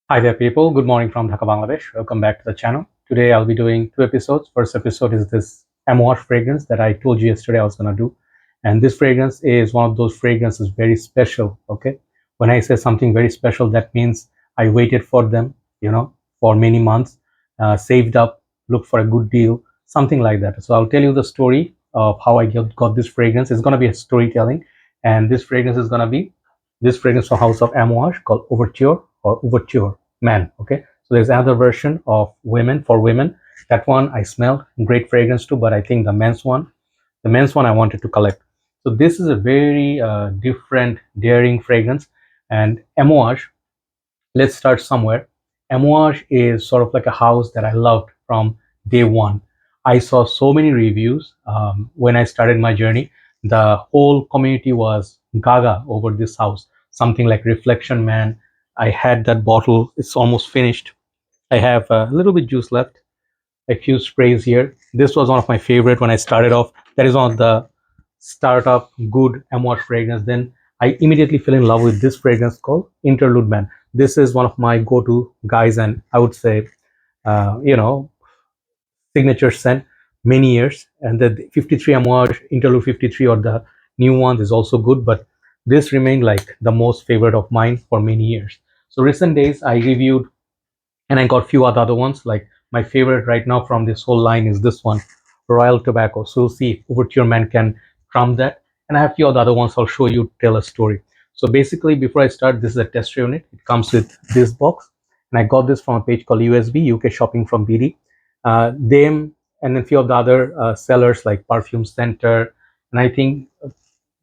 Hi there, people. Good morning from Dhaka, Bangladesh. Welcome back to the channel. Today, I'll be doing two episodes. First episode is this Amouage fragrance that I told you yesterday I was going to do. And this fragrance is one of those fragrances very special. Okay. When I say something very special, that means I waited for them, for many months, saved up, looked for a good deal, something like that. So I'll tell you the story of how I got this fragrance. It's going to be a storytelling. And this fragrance is going to be this fragrance from House of Amouage called Overture or Overture Man. Okay, so there's another version of women for women. That one I smelled great fragrance too, but I think the men's one I wanted to collect. So this is a very different, daring fragrance. And Amouage, let's start somewhere. Amouage is sort of like a house that I loved from day one. I saw so many reviews when I started my journey. The whole community was gaga over this house. Something like Reflection Man. I had that bottle. It's almost finished. I have a little bit juice left, a few sprays here. This was one of my favorite when I started off. That is one of the startup good Amouage fragrance. Then I immediately fell in love with this fragrance called Interlude Man. This is one of my go-to guys, and I would say, uh, you know, signature scent many years. And the 53 Amouage Interlude 53 or the new one is also good, but this remained like the most favorite of mine for many years. So recent days I reviewed and I got few other ones. Like my favorite right now from this whole line is this one, Royal Tobacco. So we'll see if Overture Man can trump that. And I have few other ones I'll show you, tell a story. So basically, before I start, this is a tester unit. It comes with this box, and I got this from a page called USB UK Shopping from BD. Them and a few of the other sellers like Perfume Center, and I think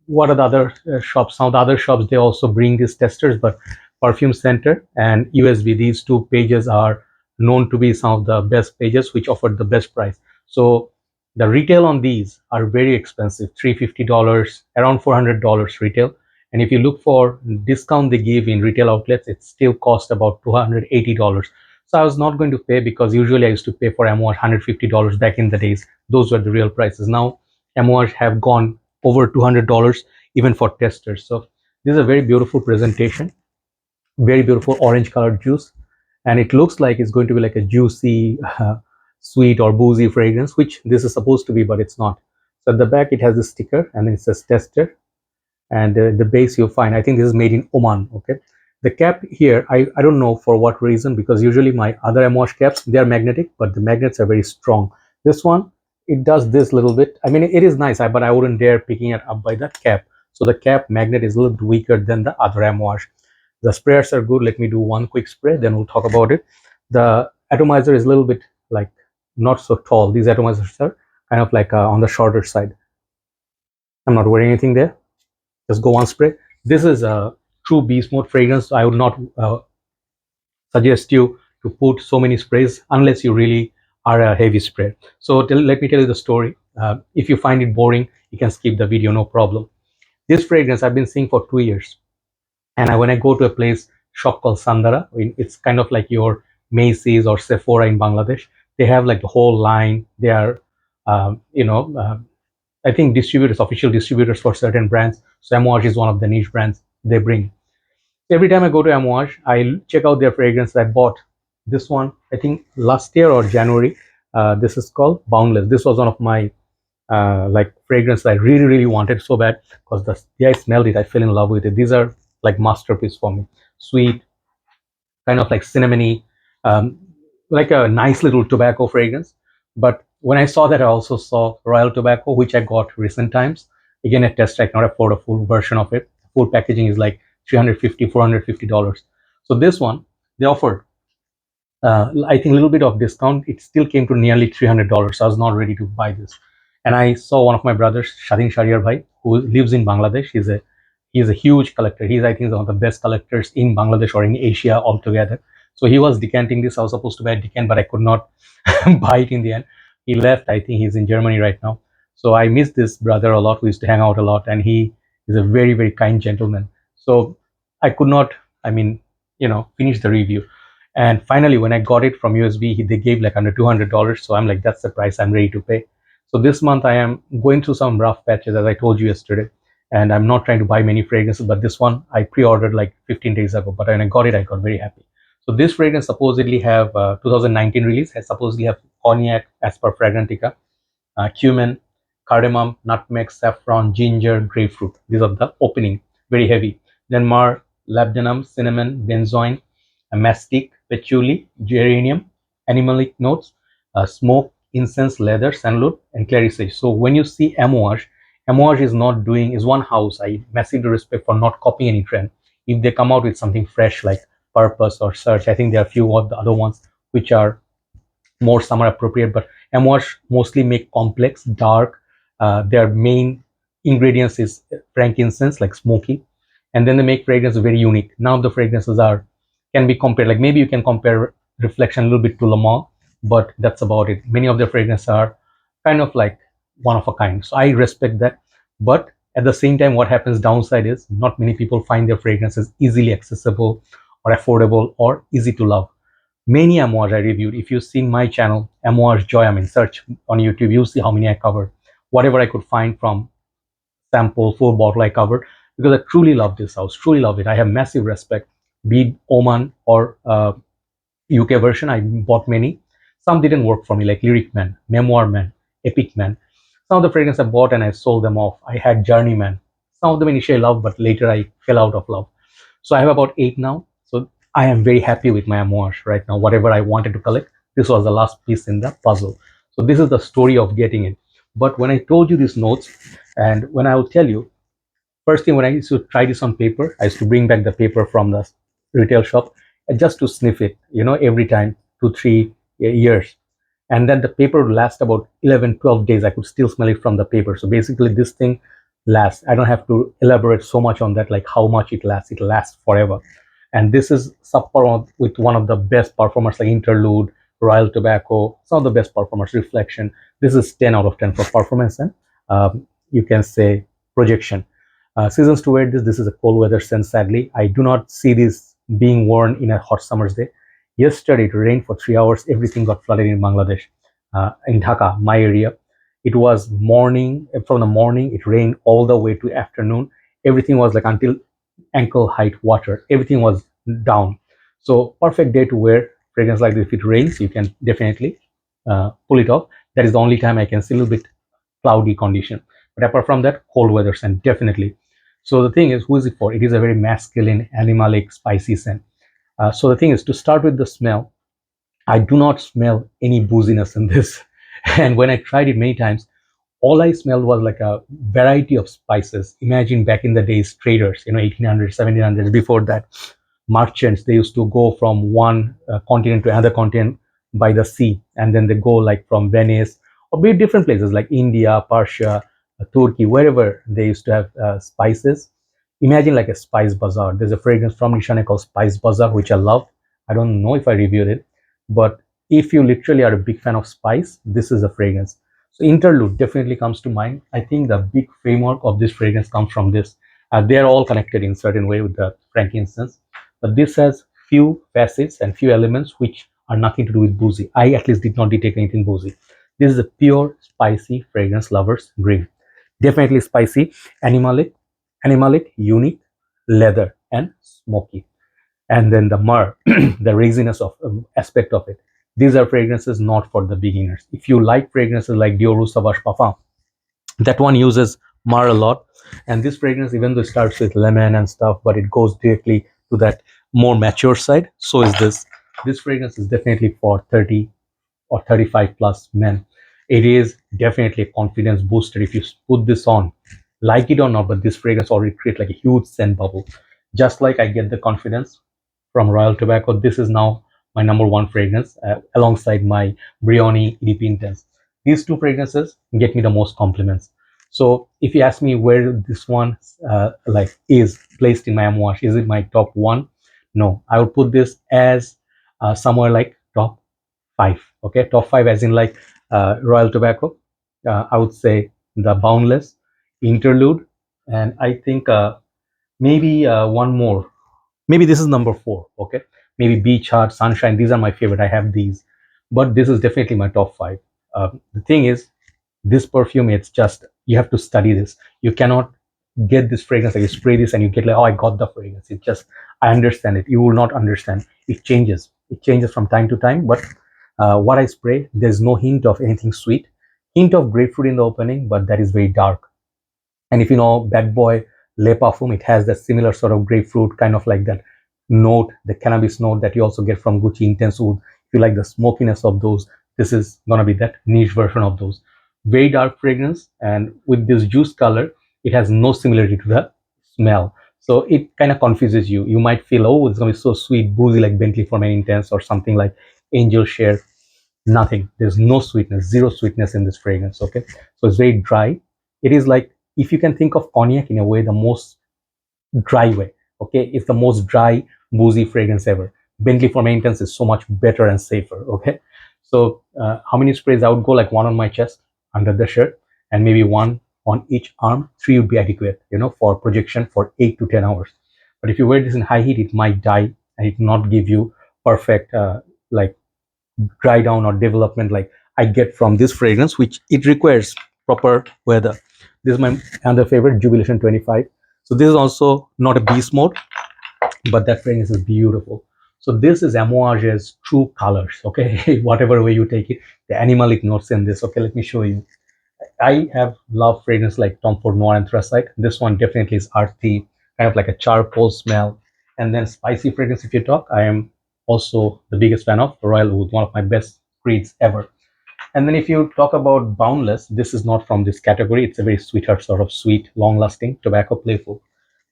what are the other shops? Some of the other shops they also bring these testers, but Perfume Center and USB, these two pages are known to be some of the best pages which offer the best price. So the retail on these are very expensive, $350, around $400 retail. And if you look for discount they give in retail outlets, it still costs about $280. So I was not going to pay, because usually I used to pay for Amouage $150 back in the days. Those were the real prices. Now Amouage have gone over $200 even for testers. So this is a very beautiful presentation, very beautiful orange colored juice, and it looks like it's going to be like a juicy, sweet or boozy fragrance, which this is supposed to be, but it's not. So at the back it has a sticker and it says tester, and the base you'll find, I think this is made in Oman. Okay, the cap here, I don't know for what reason, because usually my other Amouage caps, they are magnetic, but the magnets are very strong. This one, it does this little bit. I mean, it is nice, but I wouldn't dare picking it up by that cap. So the cap magnet is a little bit weaker than the other Amouage. The sprayers are good. Let me do one quick spray, then we'll talk about it. The atomizer is a little bit like not so tall. These atomizers are kind of like on the shorter side. I'm not wearing anything there. Just go one spray. This is a true beast mode fragrance. I would not suggest you to put so many sprays unless you really are a heavy sprayer. So let me tell you the story. If you find it boring, you can skip the video, no problem. This fragrance I've been seeing for 2 years. And when I go to a place, shop called Sandara, it's kind of like your Macy's or Sephora in Bangladesh. They have like the whole line. They are, I think distributors, official distributors for certain brands. So Amouage is one of the niche brands they bring. Every time I go to Amouage, I check out their fragrance. I bought this one, I think last year or January. This is called Boundless. This was one of my like fragrance I really, really wanted so bad, because the day I smelled it, I fell in love with it. These are like masterpiece for me. Sweet, kind of like cinnamony, um, like a nice little tobacco fragrance. But when I saw that, I also saw Royal Tobacco, which I got recent times. Again, a test, I cannot afford a full version of it. Full packaging is like $350, $450. So this one, they offered, I think, a little bit of discount. It still came to nearly $300. So I was not ready to buy this. And I saw one of my brothers, Shadin Shariar Bhai, who lives in Bangladesh. He's a huge collector. He's, I think, one of the best collectors in Bangladesh or in Asia altogether. So he was decanting this. I was supposed to buy a decant, but I could not buy it in the end. He left. I think he's in Germany right now. So I miss this brother a lot. We used to hang out a lot, and he is a very, very kind gentleman. So I could not, I mean, finish the review. And finally, when I got it from USB, they gave like under $200. So I'm like, that's the price I'm ready to pay. So this month I am going through some rough patches, as I told you yesterday, and I'm not trying to buy many fragrances, but this one I pre-ordered like 15 days ago. But when I got it, I got very happy. So this fragrance supposedly have 2019 release, has supposedly have cognac as per Fragrantica, cumin, cardamom, nutmeg, saffron, ginger, grapefruit. These are the opening, very heavy. Then myrrh, labdanum, cinnamon, benzoin, mastic, patchouli, geranium, animalic notes, smoke, incense, leather, sandalwood, and clary sage. So when you see Amouage, Amouage is not doing, is one house I massively respect for not copying any trend. If they come out with something fresh like Purpose or Search, I think there are a few of the other ones which are more summer appropriate, but Amouage mostly make complex, dark. Their main ingredients is frankincense, like smoky, and then they make fragrance very unique. Now the fragrances are can be compared, like maybe you can compare Reflection a little bit to Le Mans, but that's about it. Many of their fragrances are kind of like one of a kind. So I respect that, but at the same time, what happens downside is not many people find their fragrances easily accessible or affordable or easy to love. Many Amouage I reviewed. If you've seen my channel, Amouage Joy, I mean, search on YouTube, you'll see how many I covered. Whatever I could find from sample, full bottle I covered, because I truly love this house, truly love it. I have massive respect, be it Oman or UK version. I bought many. Some didn't work for me, like Lyric Man, Memoir Man, Epic Man. Some of the fragrances I bought and I sold them off. I had Journeyman. Some of them initially I loved, but later I fell out of love. So I have about 8 now. So I am very happy with my Amouage right now. Whatever I wanted to collect, this was the last piece in the puzzle. So this is the story of getting it. But when I told you these notes, and when I will tell you, first thing when I used to try this on paper, I used to bring back the paper from the retail shop just to sniff it, every time, 2 3 years. And then the paper would last about 11 12 days. I could still smell it from the paper. So basically this thing lasts. I don't have to elaborate so much on that, like how much it lasts forever. And this is subpar with one of the best performers like Interlude, Royal Tobacco, some of the best performers, Reflection. This is 10 out of 10 for performance and you can say projection. Seasons to wear this. This is a cold weather scent. Sadly, I do not see this being worn in a hot summer's day. Yesterday it rained for 3 hours. Everything got flooded in Bangladesh, in Dhaka, my area. It was morning. From the morning, it rained all the way to afternoon. Everything was like until ankle height water. Everything was down. So perfect day to wear fragrance like this. If it rains, you can definitely pull it off. That is the only time I can see a little bit cloudy condition. But apart from that, cold weather scent definitely. So the thing is, who is it for? It is a very masculine, animalic, spicy scent. So the thing is, to start with the smell, I do not smell any booziness in this. And when I tried it many times, all I smelled was like a variety of spices. Imagine back in the days, traders, 1800s, 1700s, before that, merchants, they used to go from one continent to another continent by the sea. And then they go like from Venice or be different places like India, Persia, Turkey, wherever they used to have spices. Imagine like a spice bazaar. There's a fragrance from Nishane called Spice Bazaar, which I love. I don't know if I reviewed it, but if you literally are a big fan of spice, this is a fragrance. So Interlude definitely comes to mind. I think the big framework of this fragrance comes from this. They're all connected in certain way with the frankincense, but this has few facets and few elements which are nothing to do with boozy. I at least did not detect anything boozy. This is a pure spicy fragrance lover's dream. Definitely spicy, animalic, unique, leather, and smoky. And then the myrrh, the resinous of aspect of it. These are fragrances not for the beginners. If you like fragrances like Dior Rouge Sauvage Parfum, that one uses myrrh a lot. And this fragrance, even though it starts with lemon and stuff, but it goes directly to that more mature side. So is this. This fragrance is definitely for 30 or 35 plus men. It is definitely a confidence booster if you put this on, like it or not, but this fragrance already creates like a huge scent bubble. Just like I get the confidence from Royal Tobacco, this is now my number one fragrance alongside my Brioni EDP Intense. These two fragrances get me the most compliments. So if you ask me where this one like is placed in my Amouage, is it my top one? No, I would put this as somewhere like top 5. Okay, top 5 as in like Royal Tobacco. I would say the Boundless, Interlude, and I think maybe one more. Maybe this is number 4. Okay, maybe Beach Heart, Sunshine. These are my favorite. I have these, but this is definitely my top 5. The thing is, this perfume, it's just you have to study this. You cannot get this fragrance, like you spray this and you get like, oh, I got the fragrance. It just, I understand it. You will not understand. It changes. It changes from time to time. But what I spray, there's no hint of anything sweet. Hint of grapefruit in the opening, but that is very dark. And if you know Bad Boy Le Parfum, it has that similar sort of grapefruit, kind of like that note, the cannabis note that you also get from Gucci Intense Oud. If you like the smokiness of those, this is gonna be that niche version of those. Very dark fragrance, and with this juice color, it has no similarity to the smell. So it kind of confuses you. You might feel, oh, it's gonna be so sweet, boozy like Bentley for Men Intense or something like Angel Share. Nothing. There's no sweetness, zero sweetness in this fragrance. Okay, so it's very dry. It is like, if you can think of cognac in a way, the most dry way. Okay, it's the most dry boozy fragrance ever. Bentley for maintenance is so much better and safer. Okay, so how many sprays? I would go like one on my chest under the shirt, and maybe one on each arm. Three would be adequate, you know, for projection for 8 to 10 hours. But if you wear this in high heat, it might die and it not give you perfect like dry down or development like I get from this fragrance, which it requires proper weather. This is my another favorite, Jubilation 25. So this is also not a beast mode, but that fragrance is beautiful. So this is Amouage's true colors. Okay, whatever way you take it, the animalic notes in this. Okay, let me show you. I have loved fragrance like Tom Ford Noir and Anthracite. This one definitely is earthy, kind of like a charcoal smell. And then spicy fragrance, if you talk, I am also the biggest fan of Royal Oud, one of my best creeds ever. And then if you talk about Boundless, this is not from this category. It's a very sweetheart, sort of sweet, long-lasting, tobacco playful.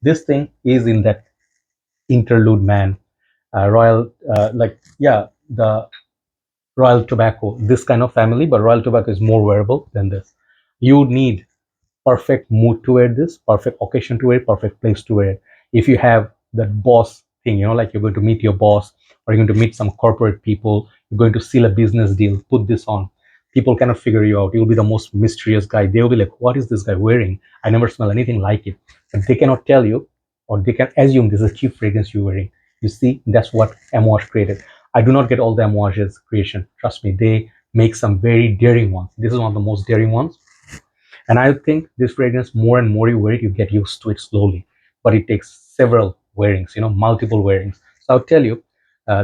This thing is in that interlude, man. Royal, the Royal Tobacco, this kind of family, but Royal Tobacco is more wearable than this. You need perfect mood to wear this, perfect occasion to wear it, perfect place to wear it. If you have that boss thing, you know, like you're going to meet your boss or you're going to meet some corporate people, you're going to seal a business deal, put this on. People cannot figure you out. You'll be the most mysterious guy. They'll be like, what is this guy wearing? I never smell anything like it. But they cannot tell you, or they can assume this is a cheap fragrance you're wearing. You see, that's what Amouage created. I do not get all the Amouage's creation. Trust me, they make some very daring ones. This is one of the most daring ones. And I think this fragrance, more and more you wear it, you get used to it slowly. But it takes several wearings, you know, multiple wearings. So I'll tell you,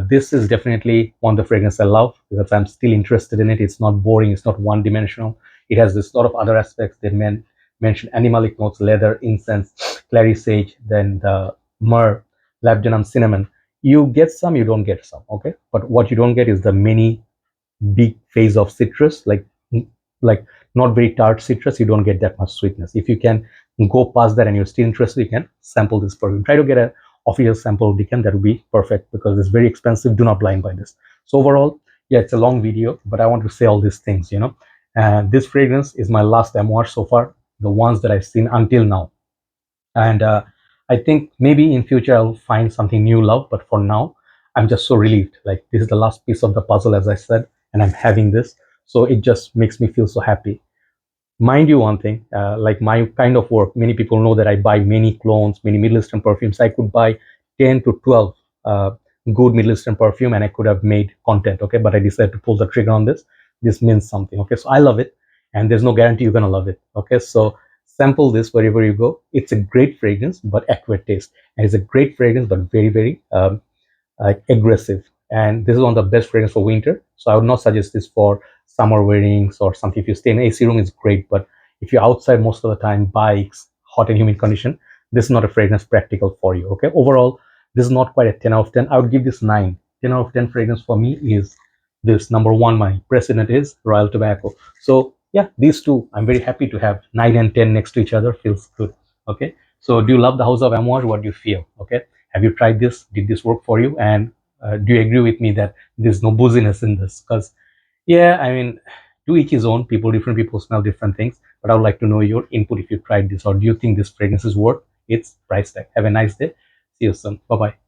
this is definitely one of the fragrances I love because I'm still interested in it. It's not boring. It's not one-dimensional. It has this lot of other aspects. They mention animalic notes, leather, incense, clary sage, then the myrrh, labdanum, cinnamon. You get some, you don't get some. Okay, but what you don't get is the many big phase of citrus, like not very tart citrus. You don't get that much sweetness. If you can go past that and you're still interested, you can sample this perfume. Try to get a official sample of Decant. That would be perfect because it's very expensive. Do not blind buy this. So overall, yeah, it's a long video, but I want to say all these things, you know. And this fragrance is my last Amouage so far, the ones that I've seen until now. And I think maybe in future I'll find something new love, but for now I'm just so relieved. Like, this is the last piece of the puzzle, as I said, and I'm having this, so it just makes me feel so happy. Mind you, one thing, like my kind of work, many people know that I buy many clones, many Middle Eastern perfumes. I could buy 10 to 12 good Middle Eastern perfume and I could have made content. Okay, but I decided to pull the trigger on this. This means something. Okay, so I love it, and there's no guarantee you're gonna love it. Okay, so sample this wherever you go. It's a great fragrance, but acquired taste, and it's a great fragrance, but very, very aggressive. And this is one of the best fragrance for winter. So I would not suggest this for summer wearings or something. If you stay in AC room, it's great. But if you're outside most of the time, bikes, hot and humid condition, this is not a fragrance practical for you. Okay. Overall, this is not quite a 10 out of 10. I would give this 9. 10 out of 10 fragrance for me is this. Number one, my precedent is Royal Tobacco. So yeah, these two, I'm very happy to have 9 and 10 next to each other. Feels good. Okay. So do you love the House of Amouage? What do you feel? Okay. Have you tried this? Did this work for you? And do you agree with me that there's no booziness in this? Because yeah, I mean, to each his own. Different people smell different things. But I would like to know your input if you tried this, or do you think this fragrance is worth its price tag? Have a nice day. See you soon. Bye bye.